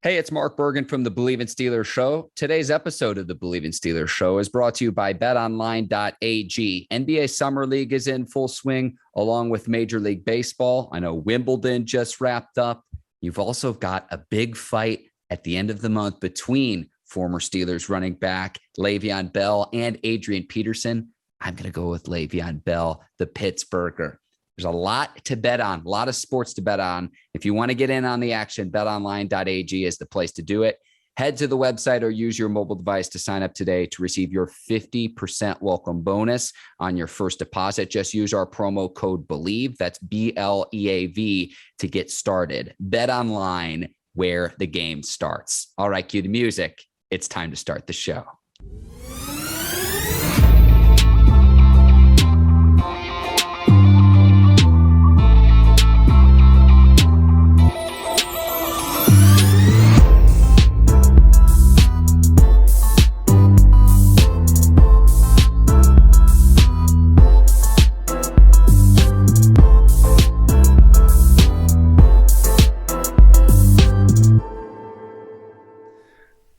Hey, it's Mark Bergin from the Bleav in Steelers show. Today's episode of the Bleav in Steelers show is brought to you by betonline.ag. NBA Summer League is in full swing along with Major League Baseball. I know Wimbledon just wrapped up. You've also got a big fight at the end of the month between former Steelers running back Le'Veon Bell and Adrian Peterson. I'm going to go with Le'Veon Bell, the Pittsburgher. There's a lot to bet on, a lot of sports to bet on. If you want to get in on the action, betonline.ag is the place to do it. Head to the website or use your mobile device to sign up today to receive your 50% welcome bonus on your first deposit. Just use our promo code Bleav, that's BLEAV, to get started. Bet online, where the game starts. All right, cue the music. It's time to start the show.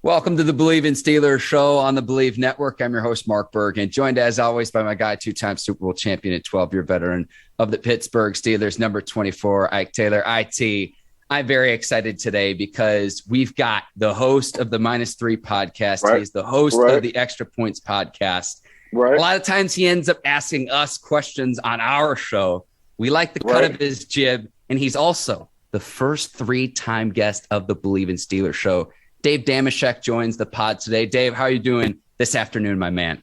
Welcome to the Bleav in Steelers show on the Bleav Network. I'm your host, Mark Bergin, joined as always by my guy, two-time Super Bowl champion and 12-year veteran of the Pittsburgh Steelers, number 24, Ike Taylor. IT, I'm very excited today because we've got the host of the -3 podcast. Right. He's the host of the Extra Points podcast. Right. A lot of times he ends up asking us questions on our show. We like the cut of his jib, and he's also the first three-time guest of the Bleav in Steelers show. Dave Dameshek joins the pod today. Dave, how are you doing this afternoon, my man?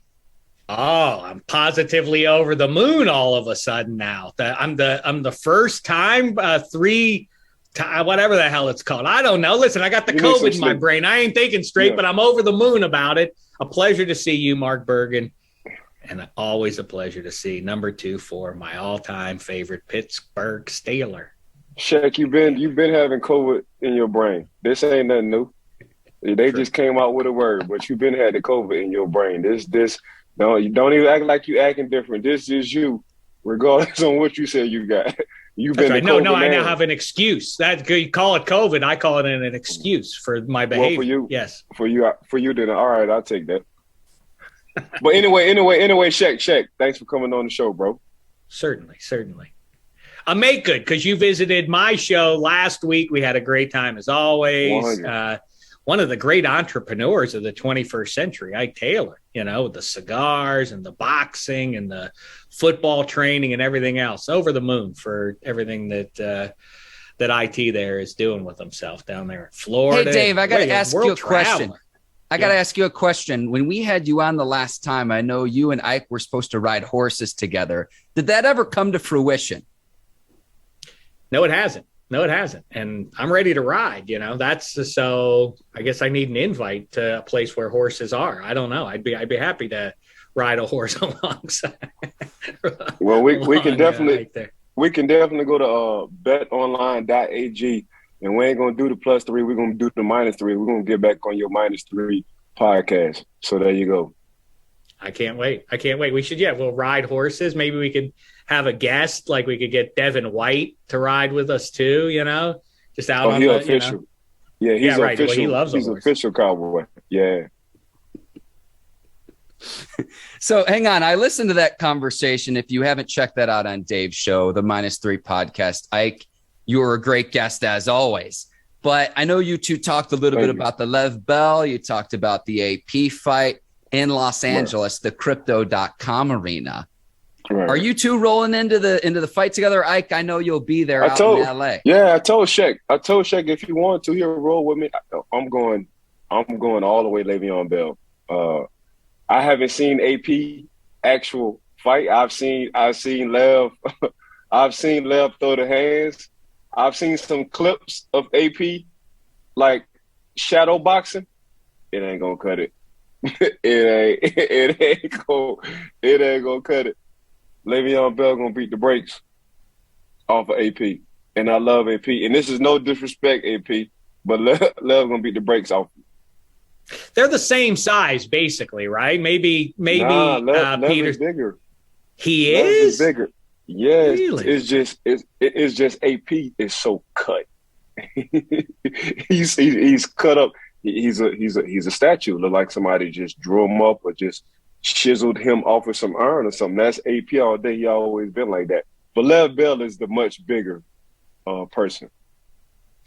Oh, I'm positively over the moon all of a sudden now. I'm the first time whatever the hell it's called. I don't know. Listen, I got the COVID in my brain. I ain't thinking straight, but I'm over the moon about it. A pleasure to see you, Mark Bergin, and always a pleasure to see number 24, my all-time favorite Pittsburgh Steeler. Shaq, you've been having COVID in your brain. This ain't nothing new. They just came out with a word, but you've been had the COVID in your brain. This don't even act like you acting different. This is you, regardless on what you say you got. You've been right. No, I now have an excuse. That you call it COVID, I call it an excuse for my behavior. Well, for you, yes. For you, then all right, I'll take that. But anyway, Shaq, thanks for coming on the show, bro. Certainly. I make good because you visited my show last week. We had a great time as always. One of the great entrepreneurs of the 21st century, Ike Taylor, with the cigars and the boxing and the football training and everything else. Over the moon for everything that IT there is doing with himself down there in Florida. Hey, Dave, I got to ask you a question. I got to ask you a question. When we had you on the last time, I know you and Ike were supposed to ride horses together. Did that ever come to fruition? No, it hasn't. And I'm ready to ride, so I guess I need an invite to a place where horses are. I don't know. I'd be happy to ride a horse alongside. Well, we can definitely go to betonline.ag, and we ain't going to do the +3. We're going to do the -3. We're going to get back on your -3 podcast. So there you go. I can't wait. We should, we'll ride horses. Maybe we could have a guest, like we could get Devin White to ride with us too, just out on the official. Yeah, he's official. Well, he loves he's official cowboy. Yeah. So hang on. I listened to that conversation. If you haven't checked that out on Dave's show, the -3 podcast, Ike, you were a great guest as always. But I know you two talked a little bit about the Lev Bell. You talked about the AP fight in Los Angeles, the Crypto.com arena. Right. Are you two rolling into the fight together, Ike? I know you'll be there in LA. Yeah, I told Shaq if you want to, he'll roll with me. I'm going all the way Le'Veon Bell. I haven't seen AP actual fight. I've seen Lev. I've seen Lev throw the hands. I've seen some clips of AP like shadow boxing. It ain't gonna cut it. It ain't gonna cut it. Le'Veon Bell gonna beat the brakes off of AP, and I love AP. And this is no disrespect, AP, but Lev gonna beat the brakes off. They're the same size, basically, right? Maybe Lev Peterson is bigger. He Lev is bigger. Yes, really? It's just AP is so cut. he's cut up. He's a statue. Look like somebody just drew him up or just chiseled him off with some iron or something. That's AP all day. He always been like that. But Lev Bell is the much bigger person.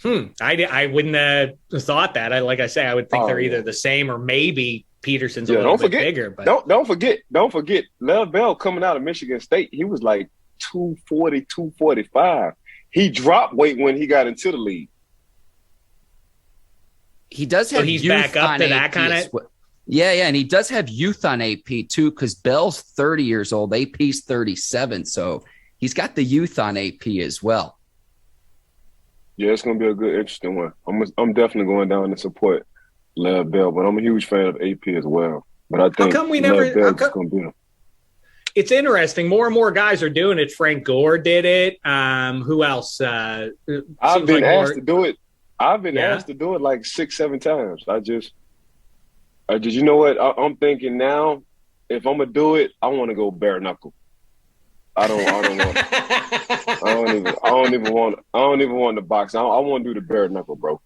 I wouldn't have thought that. Like I say, I would think they're either the same or maybe Peterson's a little bit bigger. But don't forget, Lev Bell coming out of Michigan State, he was like 240, 245. He dropped weight when he got into the league. He does have he's back up to that kind of. Yeah, and he does have youth on AP too, because Bell's 30 years old, AP's 37, so he's got the youth on AP as well. Yeah, it's gonna be a good, interesting one. I'm definitely going down to support Lev Bell, but I'm a huge fan of AP as well. But I think Lev Bell is gonna be him. It's interesting. More and more guys are doing it. Frank Gore did it. Who else? I've been asked to do it. I've been asked to do it like 6-7 times. You know what? I'm thinking now, if I'm gonna do it, I want to go bare knuckle. I don't even want the box. I want to do the bare knuckle, bro.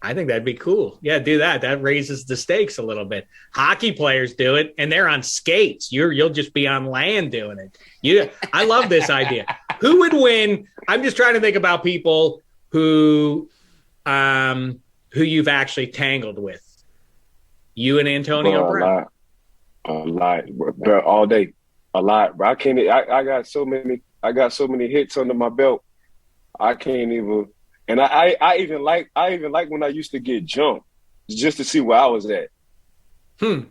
I think that'd be cool. Yeah, do that. That raises the stakes a little bit. Hockey players do it, and they're on skates. You'll just be on land doing it. I love this idea. Who would win? I'm just trying to think about people who you've actually tangled with. You and Antonio Brown. A lot, bro, all day. A lot, bro. I can't. I got so many hits under my belt. I can't even. And I even like when I used to get jumped just to see where I was at. And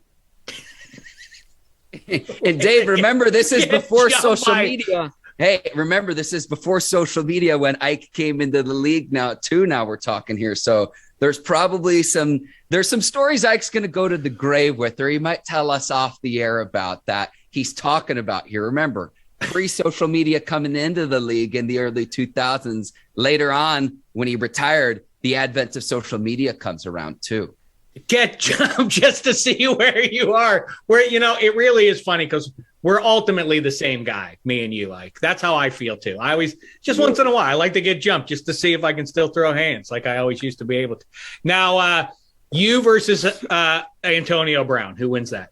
Dave, remember, this is before social media. Hey, remember, this is before social media when Ike came into the league now we're talking here. So there's probably some stories Ike's going to go to the grave with, or he might tell us off the air about that he's talking about here. Remember, pre-social media coming into the league in the early 2000s. Later on, when he retired, the advent of social media comes around too. Get jumped just to see where you are. Where, it really is funny because we're ultimately the same guy, me and you. Like, that's how I feel too. I always, just once in a while, I like to get jumped just to see if I can still throw hands like I always used to be able to. Now, you versus Antonio Brown. Who wins that?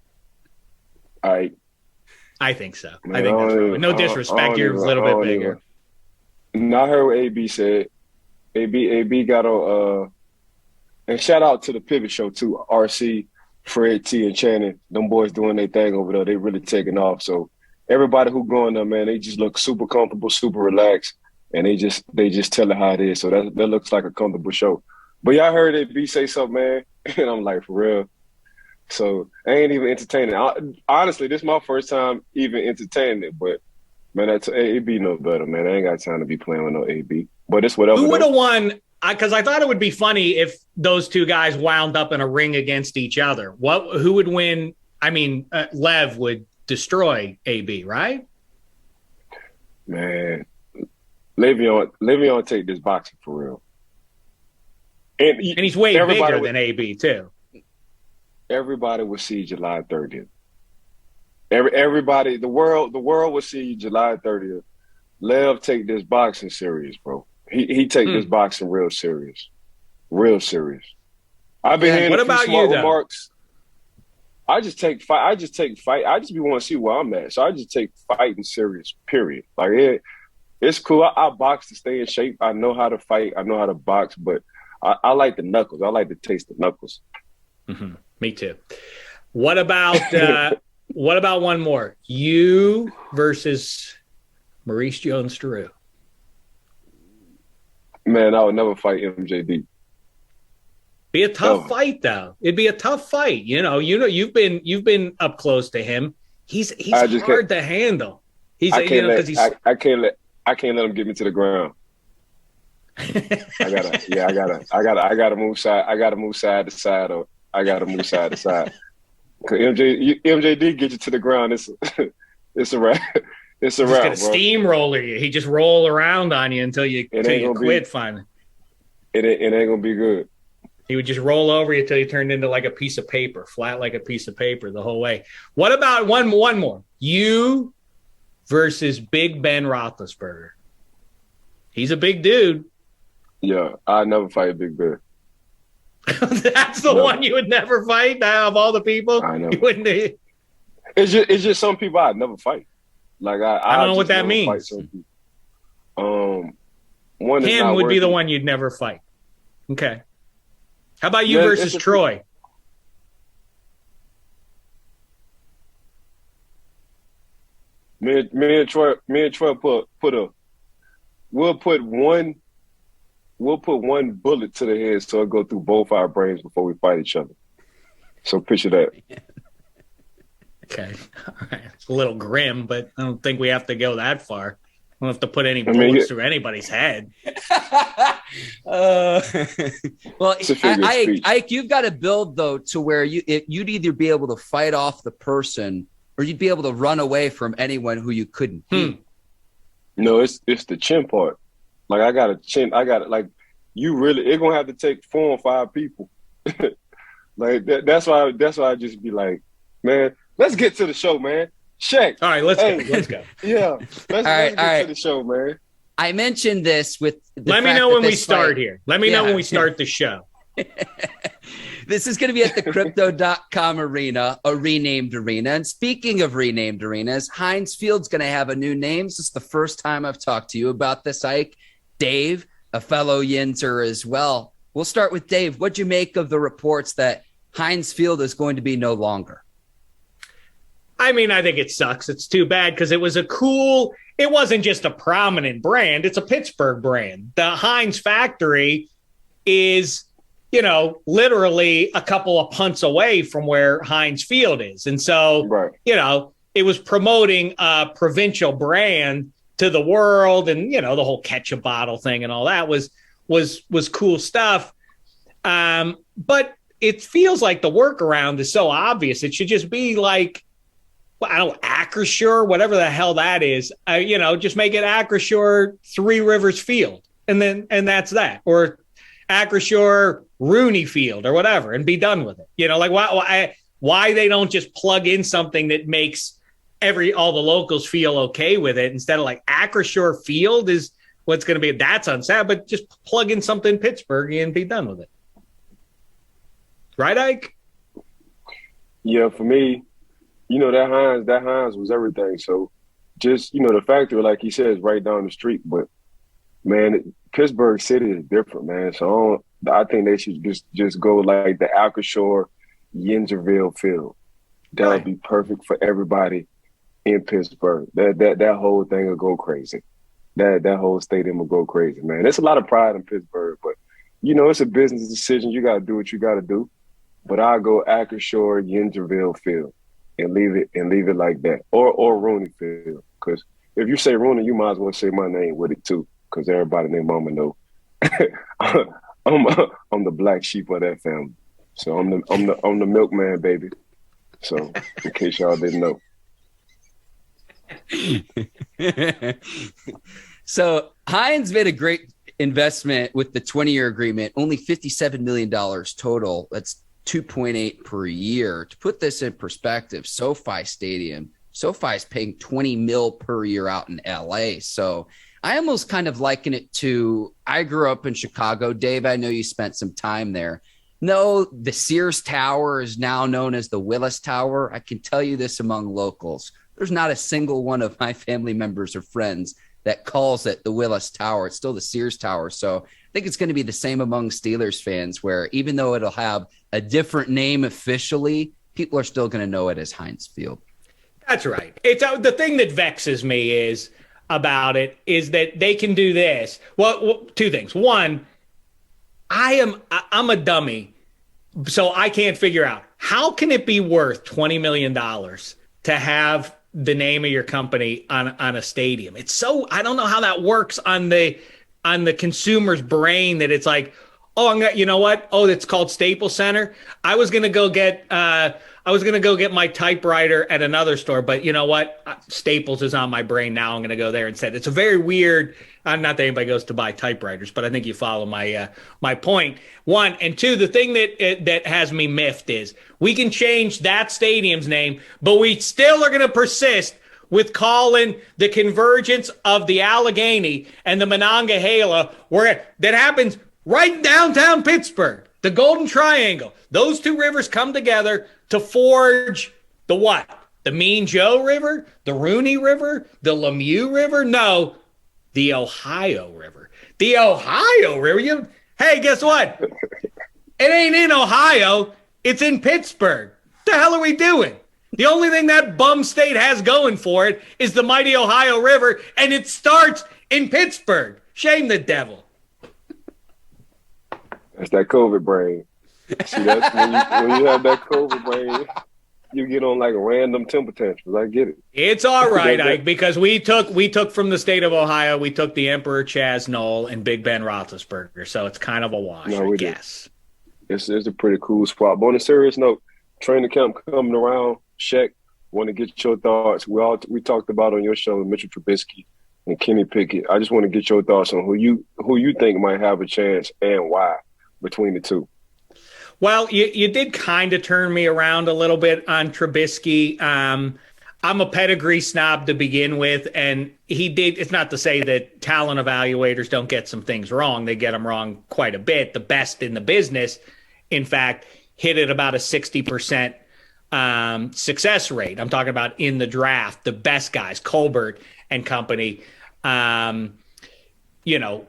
I think so. I think that's right. No disrespect. You're a little bit bigger. I heard what AB said. AB got a and shout out to the Pivot Show too. RC, Fred T, and Channing. Them boys doing their thing over there. They really taking off. So everybody who going there, man, they just look super comfortable, super relaxed, and they just tell it how it is. So that looks like a comfortable show. But y'all heard AB say something, man, and I'm like, for real. So I ain't even entertaining. Honestly, this is my first time even entertaining it. But man, that's AB no better, man. I ain't got time to be playing with no AB. But it's whatever. Who would have won? Because I thought it would be funny if those two guys wound up in a ring against each other. Who would win? I mean, Lev would destroy AB, right? Man, Le'Veon take this boxing for real. And he's way bigger than AB too. Everybody will see July 30th. Everybody, the world will see July 30th. Lev take this boxing serious, bro. He take this boxing real serious. Real serious. I've been hearing a few smart remarks. I just take fight. I just be want to see where I'm at. So I just take fighting serious, period. Like it's cool. I box to stay in shape. I know how to fight. I know how to box, but I like the knuckles. I like to taste the knuckles. Mm-hmm. Me too. What about one more? You versus Maurice Jones-Drew. Man, I would never fight MJD. Be a tough fight, though. It'd be a tough fight. You've been up close to him. He's hard to handle. I can't let him get me to the ground. I gotta move side. I gotta move side to side. Or I gotta move side to side. Cause MJD get you to the ground. It's a wrap. It's a wrap. He's gonna steamroller you. He just roll around on you until you quit. Finally, it ain't gonna be good. He would just roll over you until you turned into like a piece of paper, flat like a piece of paper the whole way. What about one more? You versus Big Ben Roethlisberger. He's a big dude. Yeah, I never fight Big Bear. That's the one you would never fight now of all the people? I know. You wouldn't. It's just some people I'd never fight. Like I don't know what that means. One Him would be the one you'd never fight. Okay. How about you versus Troy? Me and Troy we'll put one bullet to the head so it go through both our brains before we fight each other. So picture that. Okay. All right. It's a little grim, but I don't think we have to go that far. We don't have to put any bullets through anybody's head. Well, Ike, you've got to build, though, to where you'd either be able to fight off the person or you'd be able to run away from anyone who you couldn't beat. No, it's the chin part. Like, I got a chin. I got it. Like, it's going to have to take 4 or 5 people. Like, that's why I just be like, man, let's get to the show, man. Shaq. All right, let's go. Yeah. Let's get to the show, man. I mentioned this with Let me know when we start here. Let me know when we start the show. This is going to be at the Crypto.com arena, a renamed arena. And speaking of renamed arenas, Heinz Field's going to have a new name. This is the first time I've talked to you about this, Ike. Dave, a fellow Yinzer as well. We'll start with Dave. What'd you make of the reports that Heinz Field is going to be no longer? I mean, I think it sucks. It's too bad because it wasn't just a prominent brand. It's a Pittsburgh brand. The Heinz factory is, literally a couple of punts away from where Heinz Field is. And so, it was promoting a provincial brand to the world. And, the whole ketchup bottle thing and all that was cool stuff. But it feels like the workaround is so obvious. It should just be like, I don't know, Acrisure, whatever the hell that is, just make it Acrisure Three Rivers Field. And that's that. Or Acrisure Rooney Field or whatever and be done with it. Why they don't just plug in something that makes all the locals feel okay with it instead of like Acrisure Field is what's going to be. That's unsaid, but just plug in something Pittsburgh and be done with it. Right, Ike? Yeah, for me, that Heinz was everything. So just, the factory, like he said, is right down the street. But, man, Pittsburgh City is different, man. So I think they should just go like the Acrisure Yinzerville Field. That would be perfect for everybody in Pittsburgh. That whole thing will go crazy. That whole stadium will go crazy, man. There's a lot of pride in Pittsburgh, but, it's a business decision. You got to do what you got to do. But I'll go Acrisure Yinzerville Field. And leave it like that, or Rooney Field. Because if you say Rooney, you might as well say my name with it too. Because everybody named Mama know I'm the black sheep of that family. So I'm the milkman, baby. So in case y'all didn't know. So Heinz made a great investment with the 20-year agreement. Only $57 million total. That's 2.8 per year. To put this in perspective, SoFi Stadium, SoFi is paying $20 million per year out in LA. So I almost kind of liken it to, I grew up in Chicago. Dave, I know you spent some time there. No, the Sears Tower is now known as the Willis Tower. I can tell you this among locals. There's not a single one of my family members or friends that calls it the Willis Tower. It's still the Sears Tower. So I think it's going to be the same among Steelers fans, where even though it'll have a different name officially, people are still going to know it as Heinz Field. That's right. It's the thing that vexes me about it is that they can do this. Well, 2 things. One, I'm a dummy, so I can't figure out how can it be worth $20 million to have the name of your company on a stadium. It's so, I don't know how that works on the consumer's brain that it's like, you know what? Oh, it's called Staples Center. I was going to go get my typewriter at another store, but you know what? Staples is on my brain now. I'm going to go there instead. It's a very weird, not that anybody goes to buy typewriters, but I think you follow my point. 1 and 2, the thing that has me miffed is we can change that stadium's name, but we still are going to persist with calling the convergence of the Allegheny and the Monongahela, that happens right in downtown Pittsburgh, the Golden Triangle. Those two rivers come together to forge the what? The Mean Joe River? The Rooney River? The Lemieux River? No, the Ohio River. The Ohio River. Hey, guess what? It ain't in Ohio. It's in Pittsburgh. What the hell are we doing? The only thing that bum state has going for it is the mighty Ohio River, and it starts in Pittsburgh. Shame the devil. That's that COVID brain. See, that's when you have that COVID brain, you get on like random temper tantrums. I get it. It's all right, Ike, because we took from the state of Ohio, we took the Emperor Chaz Knoll and Big Ben Roethlisberger, so it's kind of a wash, I guess. It's a pretty cool spot. But on a serious note, training camp coming around. Shaq, want to get your thoughts. We talked about on your show Mitchell Trubisky and Kenny Pickett. I just want to get your thoughts on who you think might have a chance and why between the two. Well, you did kind of turn me around a little bit on Trubisky. I'm a pedigree snob to begin with, and he did. It's not to say that talent evaluators don't get some things wrong. They get them wrong quite a bit. The best in the business, in fact, hit at about a 60% success rate. I'm talking about in the draft, the best guys, Colbert and company, are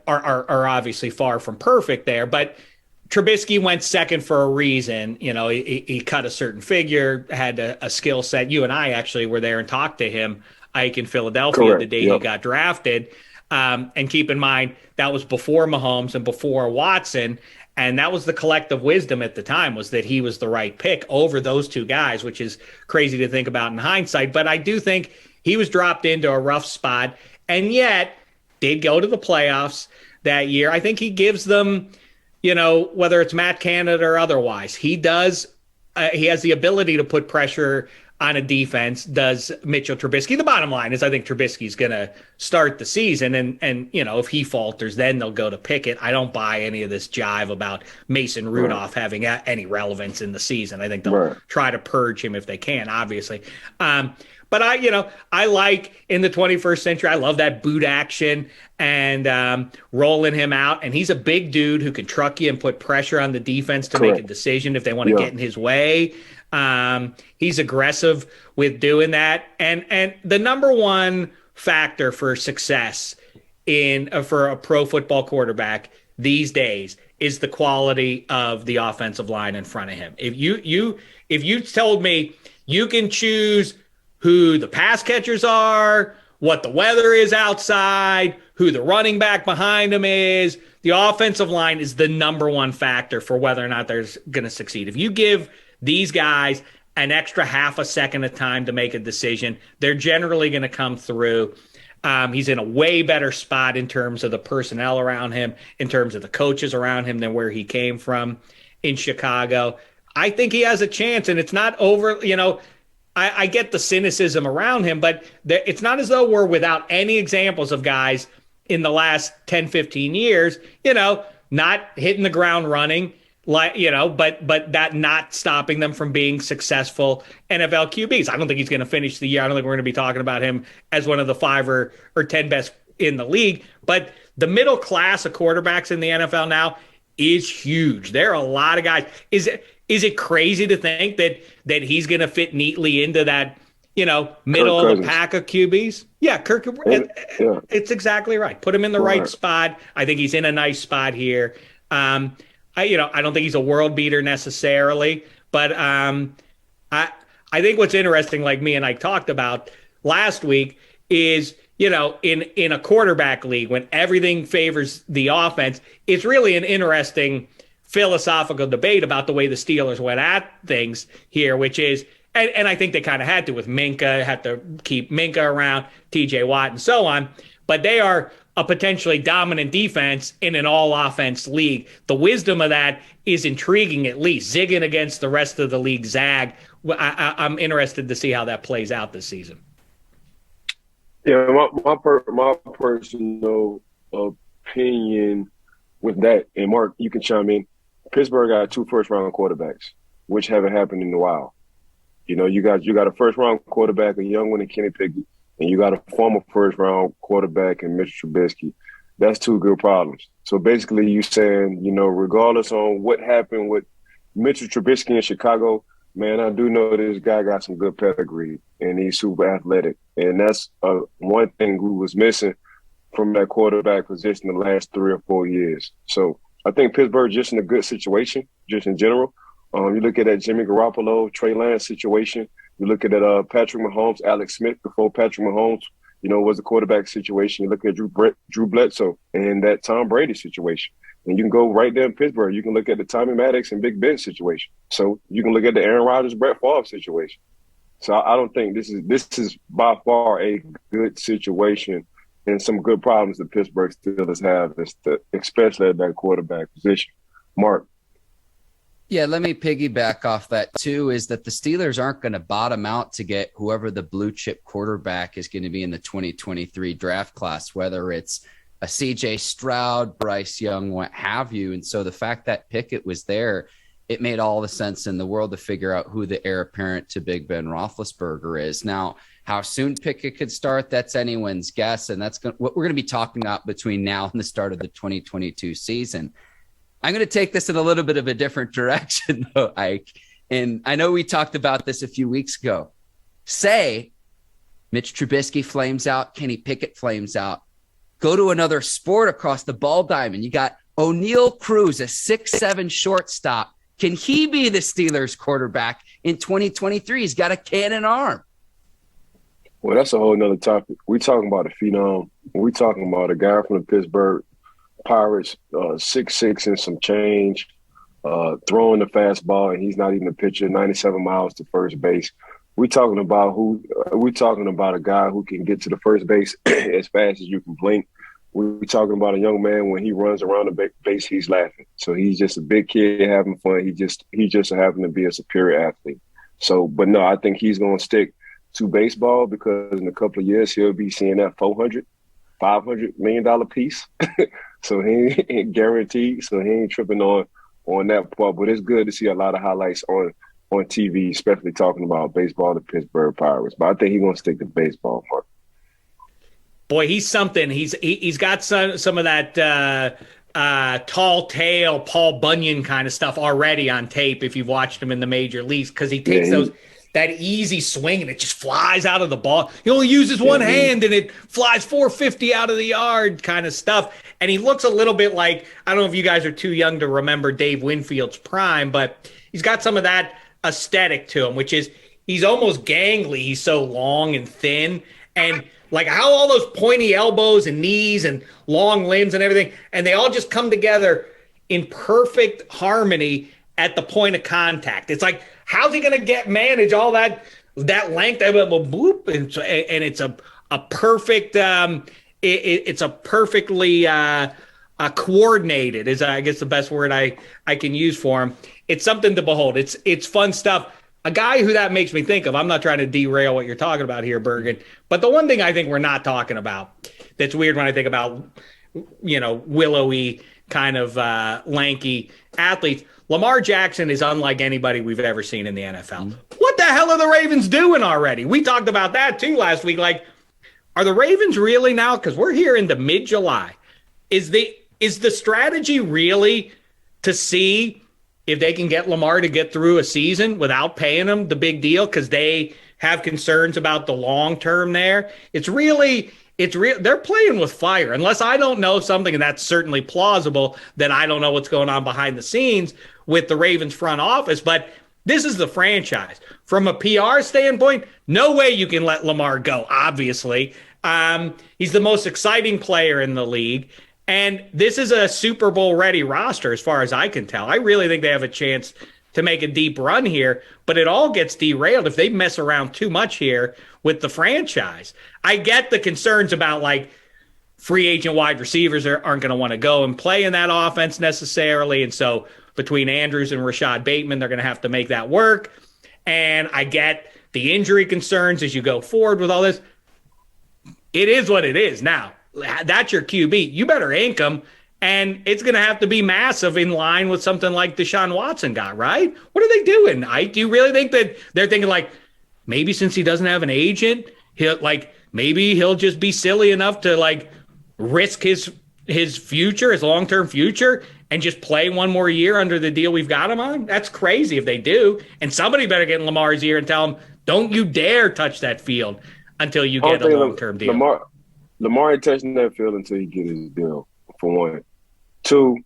obviously far from perfect there. But Trubisky went second for a reason. He cut a certain figure, had a skill set. You and I actually were there and talked to him, Ike, in Philadelphia. Correct. The day he got drafted. And keep in mind, that was before Mahomes and before Watson. And that was the collective wisdom at the time, was that he was the right pick over those two guys, which is crazy to think about in hindsight. But I do think he was dropped into a rough spot, and yet did go to the playoffs that year. I think he gives them, whether it's Matt Canada or otherwise, he has the ability to put pressure on a defense, does Mitchell Trubisky. The bottom line is I think Trubisky's going to start the season, and if he falters, then they'll go to Pickett. I don't buy any of this jive about Mason Rudolph having any relevance in the season. I think they'll try to purge him if they can, obviously. But I like in the 21st century, I love that boot action and rolling him out. And he's a big dude who can truck you and put pressure on the defense to make a decision if they want to get in his way. He's aggressive with doing that. And the number one factor for success for a pro football quarterback these days is the quality of the offensive line in front of him. If you told me you can choose who the pass catchers are, what the weather is outside, who the running back behind him is, the offensive line is the number one factor for whether or not they're going to succeed. If you give these guys an extra half a second of time to make a decision, they're generally going to come through. He's in a way better spot in terms of the personnel around him, in terms of the coaches around him than where he came from in Chicago. I think he has a chance, and it's not over, I get the cynicism around him, but it's not as though we're without any examples of guys in the last 10, 15 years, not hitting the ground running, but that not stopping them from being successful NFL QBs. I don't think he's going to finish the year. I don't think we're going to be talking about him as one of the 5 or 10 best in the league. But the middle class of quarterbacks in the NFL now is huge. There are a lot of guys. Is it crazy to think that he's going to fit neatly into that, middle of the pack of QBs? Yeah, Kirk. It's exactly right. Put him in the right spot. I think he's in a nice spot here. I don't think he's a world beater necessarily, but I think what's interesting, like me and I talked about last week, is in a quarterback league when everything favors the offense, it's really an interesting philosophical debate about the way the Steelers went at things here, which is, and I think they kind of had to keep Minka around, TJ Watt and so on, but they are a potentially dominant defense in an all-offense league. The wisdom of that is intriguing, at least. Zigging against the rest of the league zag. I'm interested to see how that plays out this season. Yeah, my personal opinion with that, and Mark, you can chime in, Pittsburgh got 2 first-round quarterbacks, which haven't happened in a while. You got a first-round quarterback, a young one in Kenny Pickett, and you got a former first-round quarterback in Mitch Trubisky, that's two good problems. So basically you saying, regardless on what happened with Mitchell Trubisky in Chicago, man, I do know this guy got some good pedigree, and he's super athletic. And that's one thing who was missing from that quarterback position the last 3 or 4 years. So I think Pittsburgh's just in a good situation, just in general. You look at that Jimmy Garoppolo, Trey Lance situation. You look at that Patrick Mahomes, Alex Smith before Patrick Mahomes, was the quarterback situation. You look at Drew Bledsoe and that Tom Brady situation. And you can go right there in Pittsburgh. You can look at the Tommy Maddox and Big Ben situation. So you can look at the Aaron Rodgers, Brett Favre situation. So I don't think this is by far a good situation and some good problems the Pittsburgh Steelers have, especially at that quarterback position. Mark. Yeah, let me piggyback off that too, is that the Steelers aren't going to bottom out to get whoever the blue chip quarterback is going to be in the 2023 draft class, whether it's a CJ Stroud, Bryce Young, what have you. And so the fact that Pickett was there, it made all the sense in the world to figure out who the heir apparent to Big Ben Roethlisberger is. Now, how soon Pickett could start, that's anyone's guess. And that's what we're going to be talking about between now and the start of the 2022 season. I'm going to take this in a little bit of a different direction, though, Ike. And I know we talked about this a few weeks ago. Say Mitch Trubisky flames out, Kenny Pickett flames out. Go to another sport across the ball diamond. You got O'Neal Cruz, a 6'7" shortstop. Can he be the Steelers quarterback in 2023? He's got a cannon arm. Well, that's a whole nother topic. We're talking about a phenom. We're talking about a guy from the Pittsburgh Pirates, 6'6" and some change, throwing the fastball, and he's not even a pitcher, 97 miles to first base. We're talking about a guy who can get to the first base as fast as you can blink. We're talking about a young man, when he runs around the base, he's laughing. So he's just a big kid having fun. He just happened to be a superior athlete. So, but no, I think he's going to stick to baseball, because in a couple of years he'll be seeing that $400, $500 million piece. So he ain't guaranteed. So he ain't tripping on that part. But it's good to see a lot of highlights on TV, especially talking about baseball, the Pittsburgh Pirates. But I think he's going to stick to baseball, Mark. Boy, he's something. He's got some of that tall tale, Paul Bunyan kind of stuff already on tape if you've watched him in the major leagues, because he takes that easy swing and it just flies out of the ball. He only uses one hand and it flies 450 out of the yard kind of stuff. And he looks a little bit like, I don't know if you guys are too young to remember Dave Winfield's prime, but he's got some of that aesthetic to him, which is he's almost gangly. He's so long and thin, and like how all those pointy elbows and knees and long limbs and everything, and they all just come together in perfect harmony at the point of contact. It's like, how's he going to manage all that length? Boop, and it's a perfect. It's a perfectly coordinated, is I guess the best word I can use for him. It's something to behold. It's fun stuff. A guy who that makes me think of, I'm not trying to derail what you're talking about here, Bergin, but the one thing I think we're not talking about that's weird when I think about, willowy kind of lanky athletes, Lamar Jackson is unlike anybody we've ever seen in the NFL. What the hell are the Ravens doing already? We talked about that too last week. Like, are the Ravens really now? Because we're here into mid-July. Is the strategy really to see if they can get Lamar to get through a season without paying him the big deal because they have concerns about the long term there? It's real. They're playing with fire. Unless I don't know something, and that's certainly plausible, that I don't know what's going on behind the scenes with the Ravens front office. But this is the franchise. From a PR standpoint, no way you can let Lamar go, obviously. He's the most exciting player in the league. And this is a Super Bowl ready roster, as far as I can tell. I really think they have a chance to make a deep run here, but it all gets derailed if they mess around too much here with the franchise. I get the concerns about, like, free agent wide receivers aren't going to want to go and play in that offense necessarily. And so between Andrews and Rashad Bateman, they're going to have to make that work. And I get the injury concerns as you go forward with all this. It is what it is now. That's your QB. You better ink him, and it's going to have to be massive in line with something like Deshaun Watson got, right? What are they doing, Ike? Do you really think that they're thinking, like, maybe since he doesn't have an agent, he'll, like, maybe he'll just be silly enough to like risk his future, his long-term future, and just play one more year under the deal we've got him on. That's crazy if they do. And somebody better get in Lamar's ear and tell him, don't you dare touch that field until you get a long-term deal. Lamar ain't touching that field until he get his deal, for one. Two,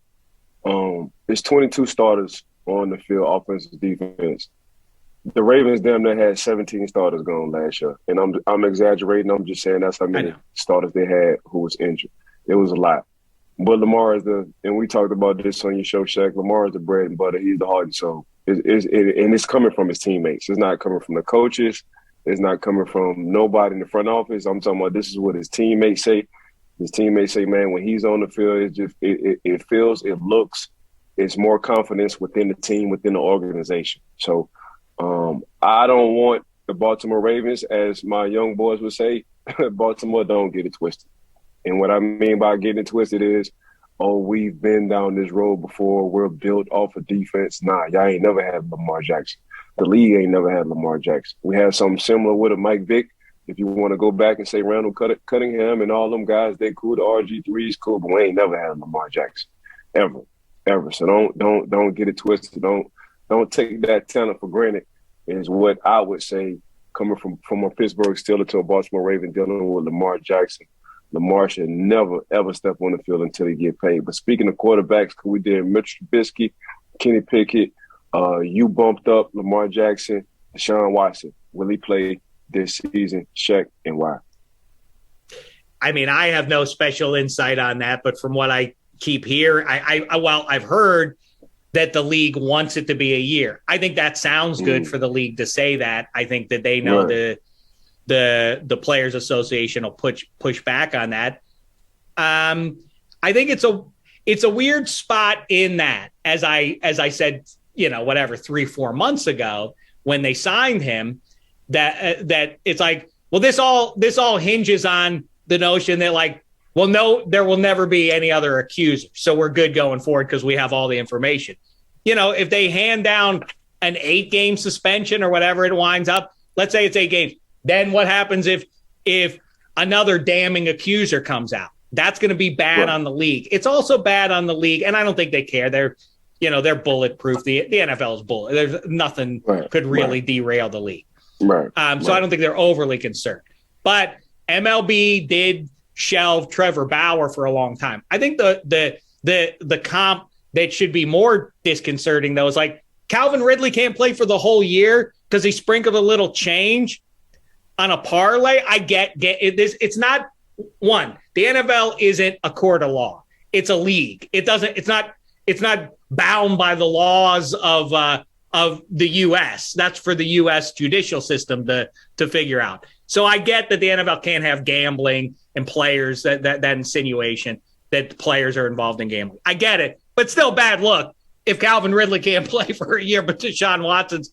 it's 22 starters on the field, offensive, defense. The Ravens damn near had 17 starters gone last year. And I'm exaggerating. I'm just saying that's how many starters they had who was injured. It was a lot. But Lamar is and we talked about this on your show, Shaq, Lamar is the bread and butter. He's the heart and soul. And it's coming from his teammates. It's not coming from the coaches. It's not coming from nobody in the front office. I'm talking about this is what his teammates say. His teammates say, man, when he's on the field, it feels, it looks, it's more confidence within the team, within the organization. So I don't want the Baltimore Ravens, as my young boys would say, Baltimore, don't get it twisted. And what I mean by getting it twisted is, we've been down this road before. We're built off of defense. Nah, y'all ain't never had Lamar Jackson. The league ain't never had Lamar Jackson. We had something similar with a Mike Vick. If you want to go back and say Randall Cunningham and all them guys, they cool. The RG3 is cool, but we ain't never had Lamar Jackson, ever. So don't get it twisted. Don't take that talent for granted. Is what I would say coming from a Pittsburgh Steelers to a Baltimore Raven dealing with Lamar Jackson. Lamar should never, ever step on the field until he get paid. But speaking of quarterbacks, we did Mitch Trubisky, Kenny Pickett, you bumped up Lamar Jackson, Deshaun Watson. Will he play this season? Check, and why? I mean, I have no special insight on that, but from what I keep hearing, I've heard that the league wants it to be a year. I think that sounds good for the league to say that. I think that they know the Players Association will push back on that. I think it's a weird spot in that, as I said, 3-4 months ago when they signed him, that it's like, well, this all hinges on the notion that like, well, no, there will never be any other accuser, so we're good going forward because we have all the information. If they hand down an 8-game suspension or whatever it winds up, let's say it's 8 games. Then what happens if another damning accuser comes out? That's going to be bad on the league. It's also bad on the league, and I don't think they care. They're bulletproof. The NFL is bullet. There's nothing could really derail the league. So I don't think they're overly concerned. But MLB did shelve Trevor Bauer for a long time. I think the comp that should be more disconcerting though is like Calvin Ridley can't play for the whole year because he sprinkled a little change on a parlay. I get it. It's not one. The NFL isn't a court of law. It's a league. It's not bound by the laws of the U.S. That's for the U.S. judicial system to figure out. So I get that the NFL can't have gambling and players, that insinuation that players are involved in gambling. I get it, but still bad look if Calvin Ridley can't play for a year, but Deshaun Watson's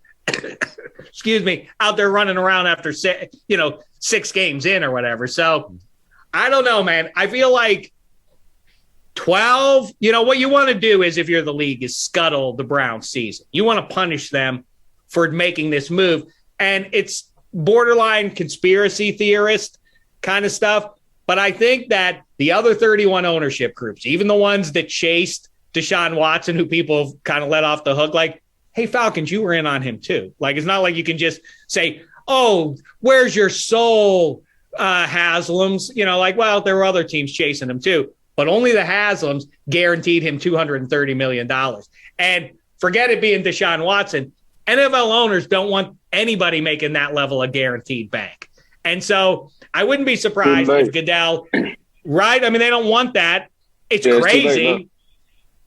out there running around after 6 games in or whatever. So I don't know, man. I feel like 12, what you want to do is, if you're the league, is scuttle the Browns season. You want to punish them for making this move. And it's borderline conspiracy theorist kind of stuff. But I think that the other 31 ownership groups, even the ones that chased Deshaun Watson, who people have kind of let off the hook, like, hey, Falcons, you were in on him too. Like, it's not like you can just say, oh, where's your soul, Haslams? Well, there were other teams chasing him too. But only the Haslams guaranteed him $230 million. And forget it being Deshaun Watson, NFL owners don't want anybody making that level of guaranteed bank. And so I wouldn't be surprised if Goodell, right? I mean, they don't want that. It's crazy.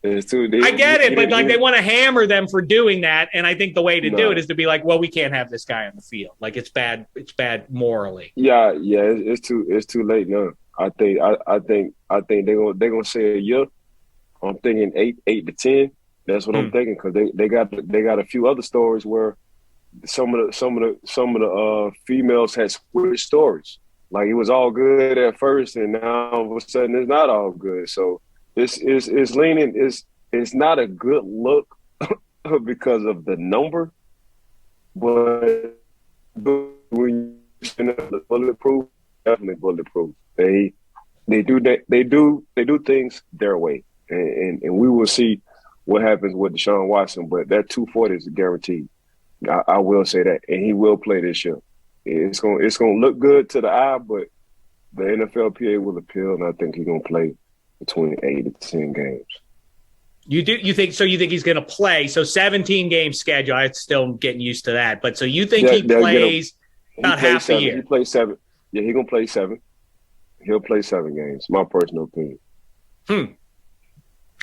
It's too deep. I get it, but they want to hammer them for doing that. And I think the way to do it is to be like, well, we can't have this guy on the field. Like, it's bad. It's bad morally. Yeah. It's too late now. I think they're gonna say a year. I'm thinking 8 to 10. That's what I'm thinking, because they got a few other stories where some of the females had switched stories. Like, it was all good at first, and now all of a sudden it's not all good. So it's leaning. It's not a good look because of the number, but when you bulletproof, definitely bulletproof. They do things their way, and we will see what happens with Deshaun Watson. But that 240 is guaranteed. I will say that, and he will play this year. It's gonna look good to the eye, but the NFLPA will appeal, and I think he's gonna play between 8 to 10 games. You think he's going to play? So 17 game schedule. I'm still getting used to that. But so you think he plays about half the year? He plays 7. Yeah, he's going to play 7. He'll play 7 games. My personal opinion.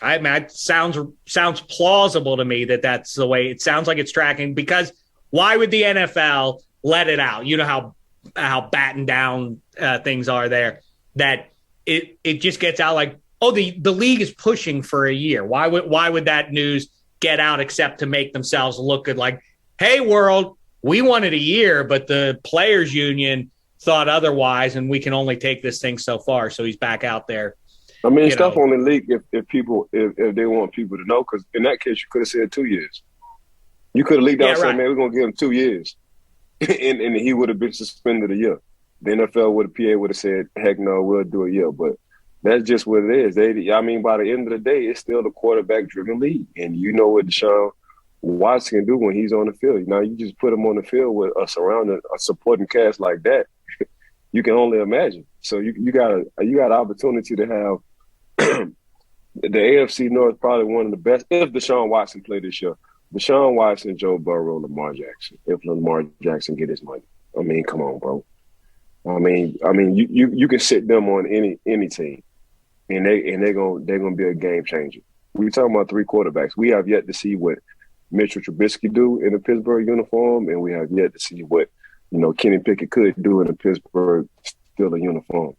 It sounds plausible to me that's the way it sounds like it's tracking. Because why would the NFL let it out? You know how battened down things are there. That it just gets out like, oh, the league is pushing for a year. Why would that news get out except to make themselves look good? Like, hey, world, we wanted a year, but the players union thought otherwise, and we can only take this thing so far. So he's back out there. I mean, stuff on the league if they want people to know, because in that case, you could have said 2 years. You could have leaked out saying, man, we're going to give him 2 years. and he would have been suspended a year. The NFL PA would have said, heck no, we'll do a year. But that's just what it is. By the end of the day, it's still the quarterback-driven league. And you know what Deshaun Watson can do when he's on the field. Now, you just put him on the field with a supporting cast like that, you can only imagine. So you got an opportunity to have the AFC North probably one of the best, if Deshaun Watson played this year. Deshaun Watson, Joe Burrow, Lamar Jackson. If Lamar Jackson get his money. I mean, come on, bro. I mean, you can sit them on any team. And they're gonna be a game changer. We're talking about 3 quarterbacks. We have yet to see what Mitch or Trubisky do in a Pittsburgh uniform, and we have yet to see what Kenny Pickett could do in a Pittsburgh Steelers uniform.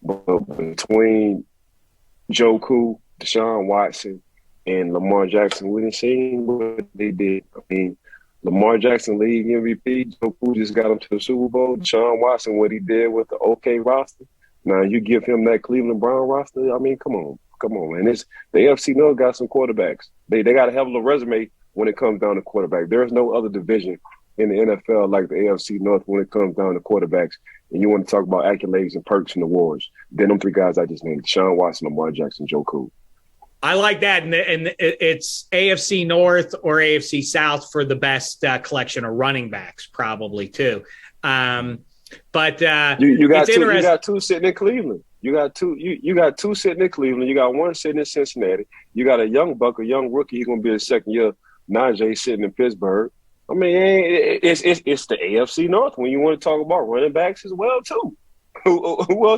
But between Joe Cool, Deshaun Watson, and Lamar Jackson, we didn't see what they did. I mean, Lamar Jackson league MVP. Joe Cool just got him to the Super Bowl. Deshaun Watson, what he did with the OK roster. Now, you give him that Cleveland Brown roster, I mean, come on, man. The AFC North got some quarterbacks. They got a hell of a resume when it comes down to quarterback. There's no other division in the NFL like the AFC North when it comes down to quarterbacks. And you want to talk about accolades and perks and awards. Then them 3 guys I just named, Deshaun Watson, Lamar Jackson, Joe Cool. I like that. And it's AFC North or AFC South for the best collection of running backs, probably, too. But you got 2 sitting in Cleveland. You got 2 sitting in Cleveland. You got 1 sitting in Cincinnati. You got a young buck, a young rookie. He's gonna be his second year. Najee sitting in Pittsburgh. I mean, it's the AFC North when you want to talk about running backs as well too. Who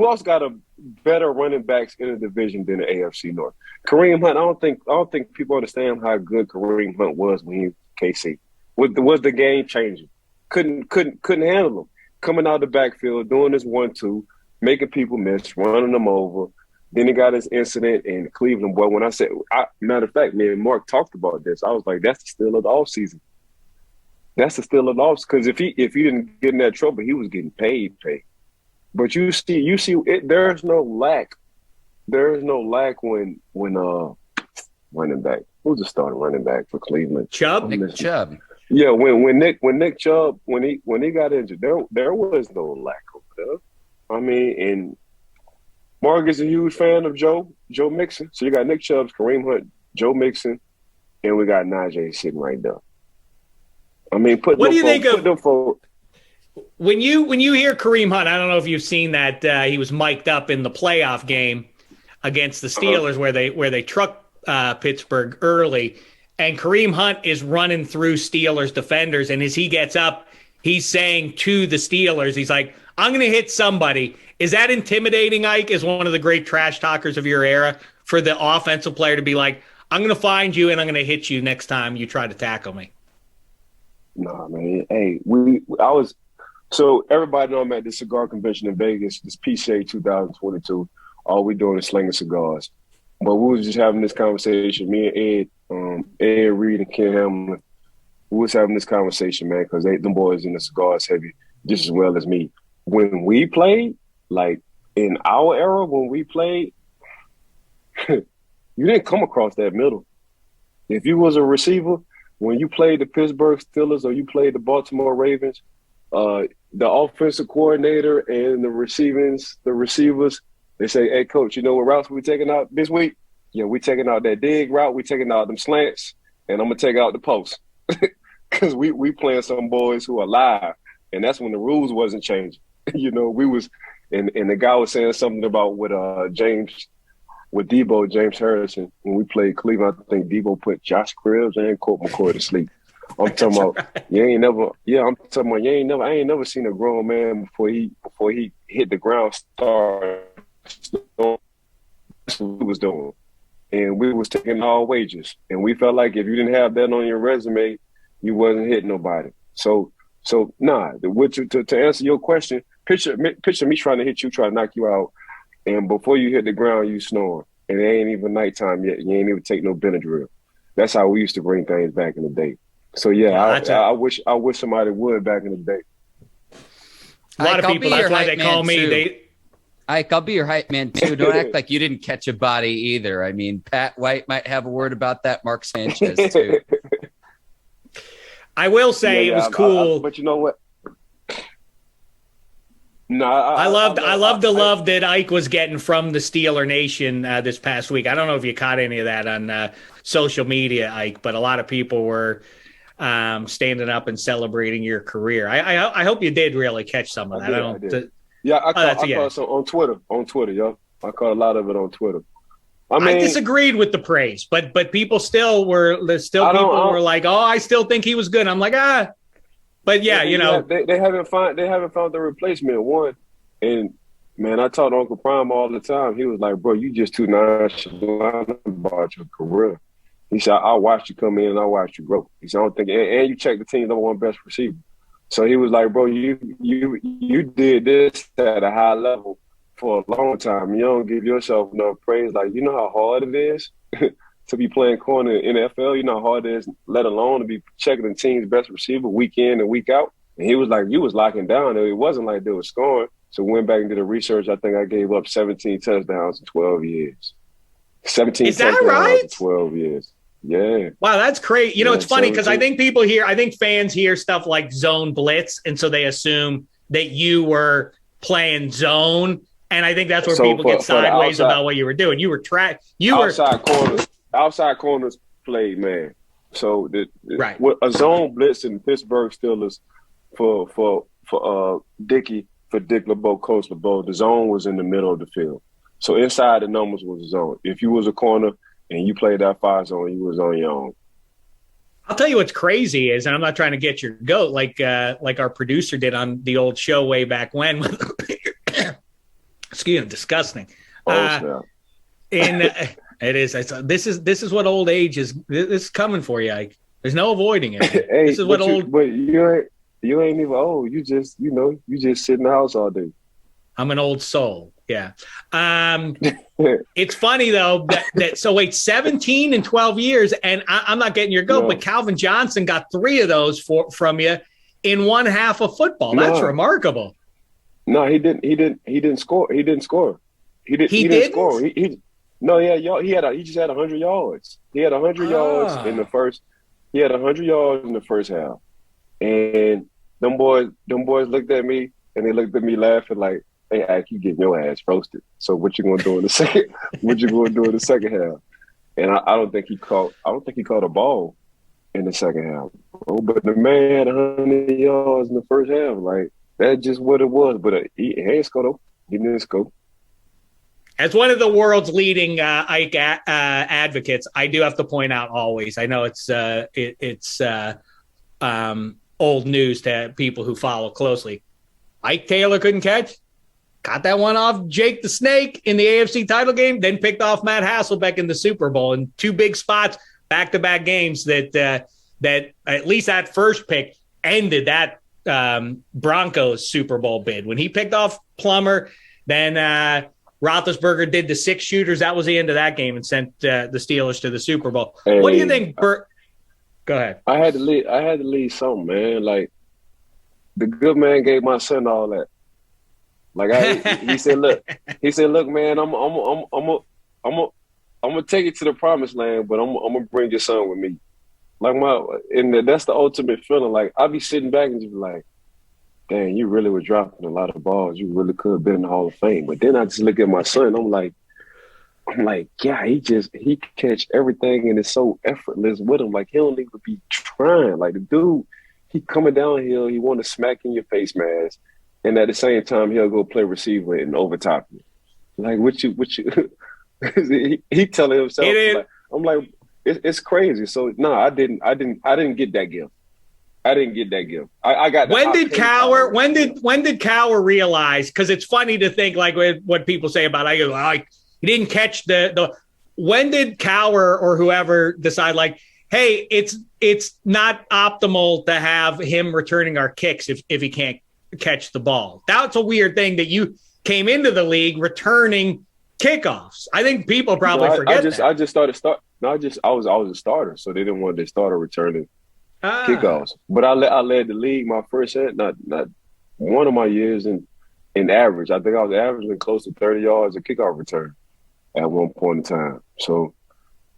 else got a better running backs in the division than the AFC North? Kareem Hunt. I don't think people understand how good Kareem Hunt was when he was KC. Was the game changing? Couldn't handle him. Coming out the backfield, doing this 1-2, making people miss, running them over. Then he got his incident in Cleveland. Boy, when I said, matter of fact, me and Mark talked about this. I was like, that's the steal of the offseason. That's the steal of the offseason. Because if he didn't get in that trouble, he was getting paid. But you see, there's no lack. There is no lack when running back. Who's the starting running back for Cleveland? Nick Chubb. Yeah, when Nick Chubb when he got injured, there was no lack over there. I mean, and Mark is a huge fan of Joe Mixon. So you got Nick Chubb, Kareem Hunt, Joe Mixon, and we got Najee sitting right there. I mean, what do you think of when you hear Kareem Hunt? I don't know if you've seen that he was mic'd up in the playoff game against the Steelers where they trucked Pittsburgh early. And Kareem Hunt is running through Steelers defenders, and as he gets up, he's saying to the Steelers, he's like, I'm going to hit somebody. Is that intimidating, Ike, as one of the great trash talkers of your era, for the offensive player to be like, I'm going to find you and I'm going to hit you next time you try to tackle me? Nah, man. Hey, so everybody know I'm at this cigar convention in Vegas, this PCA 2022. All we doing is slinging cigars. But we was just having this conversation, me and Ed Reed and Ken Hamlin. We was having this conversation, man, because them boys in the cigars heavy just as well as me. When we played, like in our era, when we played, you didn't come across that middle. If you was a receiver, when you played the Pittsburgh Steelers or you played the Baltimore Ravens, the offensive coordinator and the receivers, they say, "Hey, coach, you know what routes we taking out this week? Yeah, we taking out that dig route. We taking out them slants, and I'm gonna take out the post because we playing some boys who are live, and that's when the rules wasn't changing. You know, we was, and the guy was saying something about with James Harrison when we played Cleveland. I think Debo put Josh Cribbs and Colt McCoy to sleep. I'm talking about right. I ain't never seen a grown man before he hit the ground start. That's what we was doing. And we was taking all wages. And we felt like if you didn't have that on your resume, you wasn't hitting nobody. So to answer your question, picture me trying to hit you, trying to knock you out, and before you hit the ground, you snoring. And it ain't even nighttime yet. You ain't even take no Benadryl. That's how we used to bring things back in the day. So yeah, I wish somebody would back in the day. A lot of people, that's why they call me. Ike, I'll be your hype man too. Don't act like you didn't catch a body either. I mean, Pat White might have a word about that. Mark Sanchez too. I will say it was cool. But you know what? No, I loved the love that Ike was getting from the Steeler Nation this past week. I don't know if you caught any of that on social media, Ike, but a lot of people were standing up and celebrating your career. I hope you did really catch some of that. I caught some on Twitter, yo. I caught a lot of it on Twitter. I disagreed with the praise, but people still were were like, "Oh, I still think he was good." I'm like, but yeah, you know, they haven't found the replacement one. And man, I talk to Uncle Prime all the time. He was like, "Bro, you just too nonchalant about your career." He said, "I watched you come in and I watched you grow." He said, "I don't think," and you check the team number one best receiver. So he was like, "Bro, you did this at a high level for a long time. You don't give yourself enough praise. Like, you know how hard it is to be playing corner in the NFL. You know how hard it is, let alone to be checking the team's best receiver week in and week out." And he was like, "You was locking down. It wasn't like they were scoring." So went back and did the research. I think I gave up 17 touchdowns in 12 years. 17 Is that touchdowns right? in 12 years. Yeah. Wow, that's crazy. You know, it's funny because I think fans hear stuff like zone blitz, and so they assume that you were playing zone. And I think that's where people get sideways about what you were doing. You were outside corners played, man. So right. A zone blitz in Pittsburgh Steelers for Dick LeBeau, Coach LeBeau, the zone was in the middle of the field. So inside the numbers was the zone. If you was a corner and you played that 5 zone, you was on your own. I'll tell you what's crazy is, and I'm not trying to get your goat like our producer did on the old show way back when. Excuse me, disgusting. It is. This is what old age is. This is coming for you. Ike. There's no avoiding it. Hey, this is what old. But you ain't even old. You just sit in the house all day. I'm an old soul. Yeah. It's funny though that so wait, 17 and 12 years, and I'm not getting your goat, but Calvin Johnson got 3 of those from you in one half of football. That's remarkable. No, he didn't score. He didn't score. He didn't score. He just had 100 yards. He had 100 yards in the first. He had 100 yards in the first half, and them boys looked at me and they looked at me laughing like, "Hey, Ike, you getting your ass roasted. So what you gonna do in the second? What you gonna do in the second half?" And I don't think he caught a ball in the second half. Oh, but the man had 100 yards in the first half. Like, that's just what it was. But he ain't scored though. He didn't score. As one of the world's leading Ike advocates, I do have to point out always. I know it's old news to people who follow closely. Ike Taylor couldn't catch. Got that one off Jake the Snake in the AFC title game, then picked off Matt Hasselbeck in the Super Bowl in 2 big spots, back-to-back games that at least that first pick ended that Broncos Super Bowl bid. When he picked off Plummer, then Roethlisberger did the 6 shooters. That was the end of that game and sent the Steelers to the Super Bowl. Hey, what do you think, Bert? Go ahead. I had to leave something, man. Like, the good man gave my son all that. Like, he said, look, man, I'm gonna take you to the promised land, but I'm gonna bring your son with me. Like, that's the ultimate feeling. Like, I'll be sitting back and just be like, dang, you really were dropping a lot of balls. You really could have been in the Hall of Fame. But then I just look at my son. I'm like, yeah, he catch everything and it's so effortless with him. Like, he don't even be trying. Like, the dude, he coming downhill, he want to smack in your face mask, and at the same time, he'll go play receiver and overtop you. Like, what you he telling himself. I'm like, it's crazy. So no, I didn't get that gift. I didn't get that gift. I got. When did Cowher realize? Because it's funny to think like what people say about I go like he didn't catch the. When did Cowher or whoever decide like, hey, it's not optimal to have him returning our kicks if he can't catch the ball? That's a weird thing that you came into the league returning kickoffs. I think people probably forget that. I was a starter, so they didn't want their starter returning kickoffs. But I led the league my first year, not one of my years in average. I think I was averaging close to 30 yards a kickoff return at one point in time. So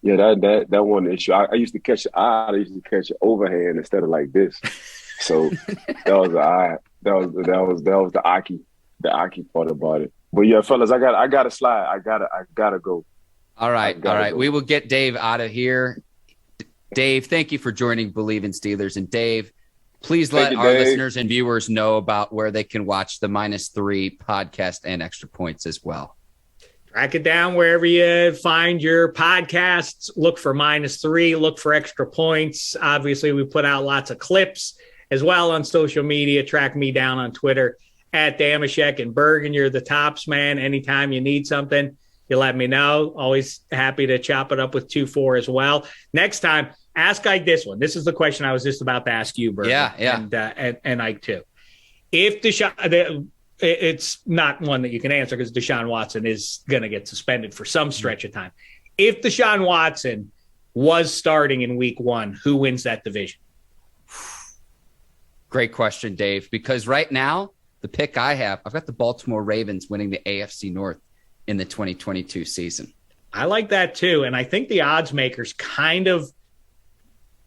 yeah, that one issue. I used to catch it overhand instead of like this. So that was the Ike part about it. But yeah, fellas, I gotta slide. I gotta go. All right. Go. We will get Dave out of here. Dave, thank you for joining Bleav in Steelers. And Dave, please let our listeners and viewers know about where they can watch the -3 podcast and Extra Points as well. Track it down wherever you find your podcasts. Look for -3, look for Extra Points. Obviously, we put out lots of clips as well on social media. Track me down on Twitter at Dameshek and Bergin. You're the tops, man. Anytime you need something, you let me know. Always happy to chop it up with 2-4 as well. Next time, ask Ike this one. This is the question I was just about to ask you, Bergin. Yeah. And Ike too. If it's not one that you can answer because Deshaun Watson is going to get suspended for some stretch of time. If Deshaun Watson was starting in week 1, who wins that division? Great question, Dave, because right now, the pick I've got the Baltimore Ravens winning the AFC North in the 2022 season. I like that too. And I think the odds makers kind of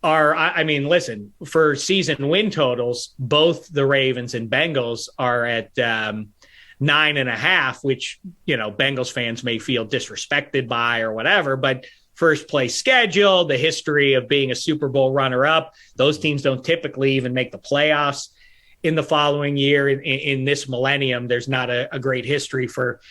are, I mean, listen, for season win totals, both the Ravens and Bengals are at 9.5, which, Bengals fans may feel disrespected by or whatever, but first place schedule, the history of being a Super Bowl runner-up, those teams don't typically even make the playoffs in the following year. In this millennium, there's not a great history for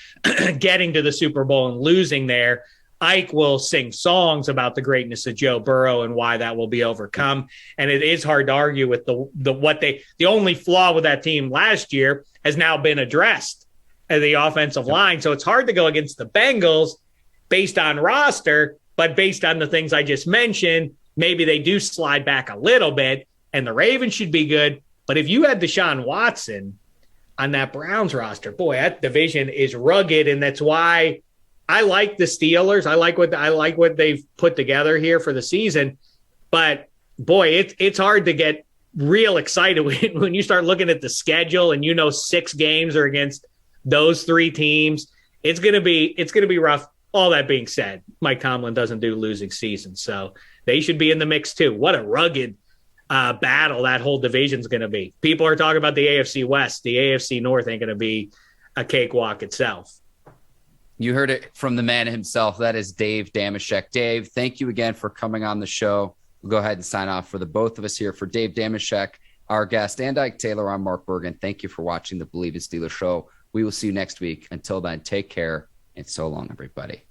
getting to the Super Bowl and losing there. Ike will sing songs about the greatness of Joe Burrow and why that will be overcome. And it is hard to argue with the only flaw with that team last year has now been addressed at the offensive line. So it's hard to go against the Bengals based on roster, but based on the things I just mentioned, maybe they do slide back a little bit, and the Ravens should be good. But if you had Deshaun Watson on that Browns roster, boy, that division is rugged, and that's why I like the Steelers. I like what they've put together here for the season. But boy, it's hard to get real excited when you start looking at the schedule and 6 games are against those 3 teams. It's gonna be rough. All that being said, Mike Tomlin doesn't do losing seasons, so they should be in the mix too. What a rugged battle that whole division's going to be. People are talking about the AFC West. The AFC North ain't going to be a cakewalk itself. You heard it from the man himself. That is Dave Dameshek. Dave, thank you again for coming on the show. We'll go ahead and sign off for the both of us here. For Dave Dameshek, our guest, and Ike Taylor, I'm Mark Bergin. Thank you for watching the Bleav in Steelers show. We will see you next week. Until then, take care, and so long, everybody.